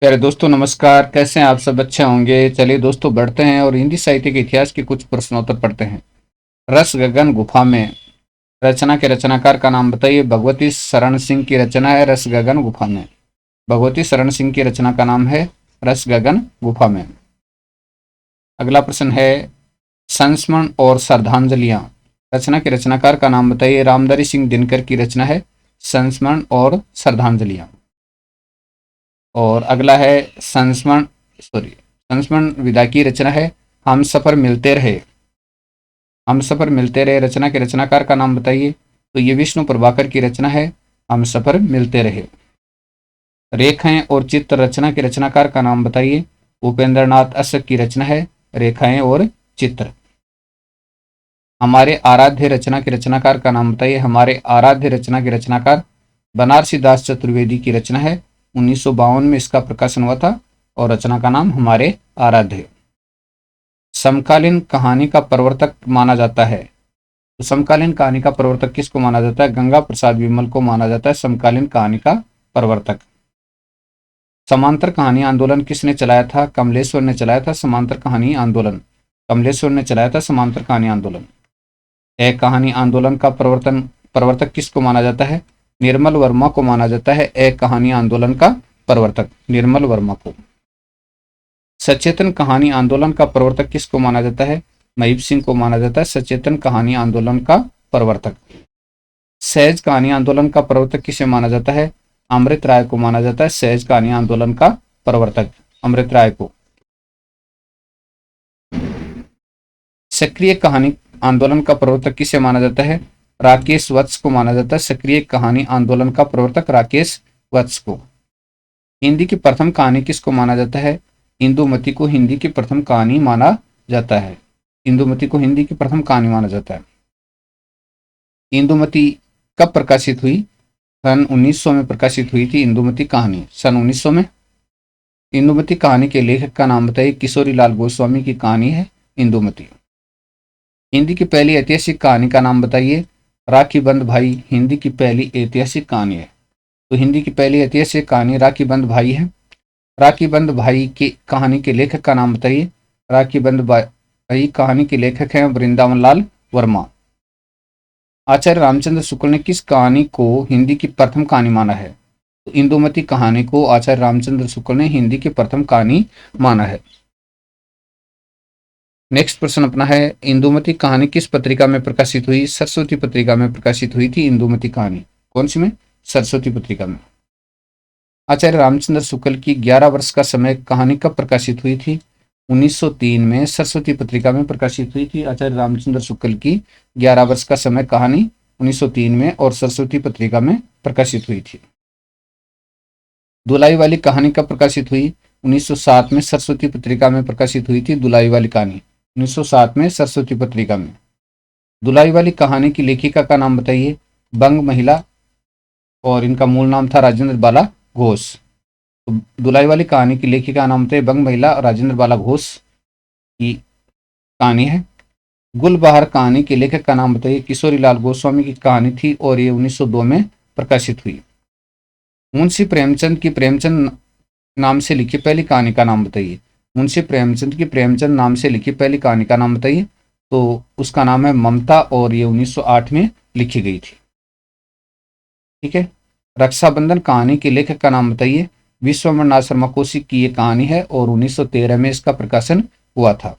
प्यारे दोस्तों नमस्कार। कैसे हैं आप? सब अच्छे होंगे। चलिए दोस्तों बढ़ते हैं और हिंदी साहित्य के इतिहास के कुछ प्रश्नोत्तर पढ़ते हैं। रस गगन गुफा में रचना के रचनाकार का नाम बताइए। भगवती शरण सिंह की रचना है रस गगन गुफा में। भगवती शरण सिंह की रचना का नाम है रस गगन गुफा में। अगला प्रश्न है संस्मरण और श्रद्धांजलियां। रचना के रचनाकार का नाम बताइए। रामधारी सिंह दिनकर की रचना है संस्मरण और श्रद्धांजलियां। और अगला है संस्मरण विदा की रचना है हम सफर मिलते रहे। हम सफर मिलते रहे रचना के रचनाकार का नाम बताइए। तो ये विष्णु प्रभाकर की रचना है हम सफर मिलते रहे। रेखाएं और चित्र रचना के रचनाकार का नाम बताइए। उपेंद्र नाथ अशक की रचना है रेखाएं और चित्र। हमारे आराध्य रचना के रचनाकार का नाम बताइए। हमारे आराध्य रचना के रचनाकार बनारसी दास चतुर्वेदी की रचना है। 1952 में इसका प्रकाशन हुआ था और रचना का नाम हमारे आराध्य। समकालीन कहानी का प्रवर्तक माना जाता है। तो समकालीन कहानी का प्रवर्तक किसको माना जाता है? गंगा प्रसाद विमल को माना जाता है समकालीन कहानी का प्रवर्तक। समांतर कहानी आंदोलन किसने चलाया था? कमलेश्वर ने चलाया था समांतर कहानी आंदोलन। कमलेश्वर ने चलाया था समांतर कहानी आंदोलन। एक कहानी आंदोलन का प्रवर्तक किसको माना जाता है? निर्मल वर्मा को माना जाता है एक कहानी आंदोलन का प्रवर्तक, निर्मल वर्मा को। सचेतन कहानी आंदोलन का प्रवर्तक किसको माना जाता है? महीप सिंह को माना जाता है सचेतन कहानी आंदोलन का प्रवर्तक। सहज कहानी आंदोलन का प्रवर्तक किसे माना जाता है? अमृत राय को माना जाता है सहज कहानी आंदोलन का प्रवर्तक, अमृत राय को। सक्रिय कहानी आंदोलन का प्रवर्तक किसे माना जाता है? राकेश वत्स को माना जाता है सक्रिय कहानी आंदोलन का प्रवर्तक, राकेश वत्स को। हिंदी की प्रथम कहानी किसको माना जाता है? इंदुमती को हिंदी की प्रथम कहानी माना जाता है। इंदुमती को हिंदी की प्रथम कहानी माना जाता है। इंदुमती कब प्रकाशित हुई? सन 1900 में प्रकाशित हुई थी इंदुमती कहानी, सन 1900 में। इंदुमती कहानी के लेखक का नाम बताइए। किशोरी लाल गोस्वामी की कहानी है इंदुमती। हिंदी की पहली ऐतिहासिक कहानी का नाम बताइए। राखी बंद भाई हिंदी की पहली ऐतिहासिक कहानी है। तो हिंदी की पहली ऐतिहासिक कहानी राखी बंद भाई है। राखी बंद भाई की कहानी के लेखक का नाम बताइए। राखी बंद भाई कहानी के लेखक हैं वृंदावन लाल वर्मा। आचार्य रामचंद्र शुक्ल ने किस कहानी को हिंदी की प्रथम कहानी माना है? तो इंदुमती कहानी को आचार्य रामचंद्र शुक्ल ने हिंदी की प्रथम कहानी माना है। नेक्स्ट प्रश्न अपना है इंदुमती कहानी किस पत्रिका में प्रकाशित हुई? सरस्वती पत्रिका में प्रकाशित हुई थी इंदुमती कहानी। कौन सी में? सरस्वती पत्रिका में। आचार्य रामचंद्र शुक्ल की 11 वर्ष का समय कहानी कब प्रकाशित हुई थी? 1903 में सरस्वती पत्रिका में प्रकाशित हुई थी आचार्य रामचंद्र शुक्ल की 11 वर्ष का समय कहानी 1903 में और सरस्वती पत्रिका में प्रकाशित हुई थी। दुलाई वाली कहानी कब प्रकाशित हुई? 1907 में सरस्वती पत्रिका में प्रकाशित हुई थी दुलाई वाली कहानी, 1907 में सरस्वती पत्रिका में। दुलाई वाली कहानी की लेखिका का नाम बताइए। बंग महिला और इनका मूल नाम था राजेंद्र बाला घोष। तो दुलाई वाली कहानी की लेखिका का नाम थे बंग महिला और राजेंद्र बाला घोष की कहानी है। गुलबहार कहानी के लेखक का नाम बताइए। किशोरी लाल गोस्वामी की कहानी थी और ये 1902 में प्रकाशित हुई। मुंशी प्रेमचंद की प्रेमचंद नाम से लिखी पहली कहानी का नाम बताइए। मुंशी प्रेमचंद की प्रेमचंद नाम से लिखी पहली कहानी का नाम बताइए। तो उसका नाम है ममता और ये 1908 में लिखी गई थी। ठीक है। रक्षाबंधन कहानी के लेखक का नाम बताइए। विश्वम्भर नाथ शर्मा कौशिक की ये कहानी है और 1913 में इसका प्रकाशन हुआ था।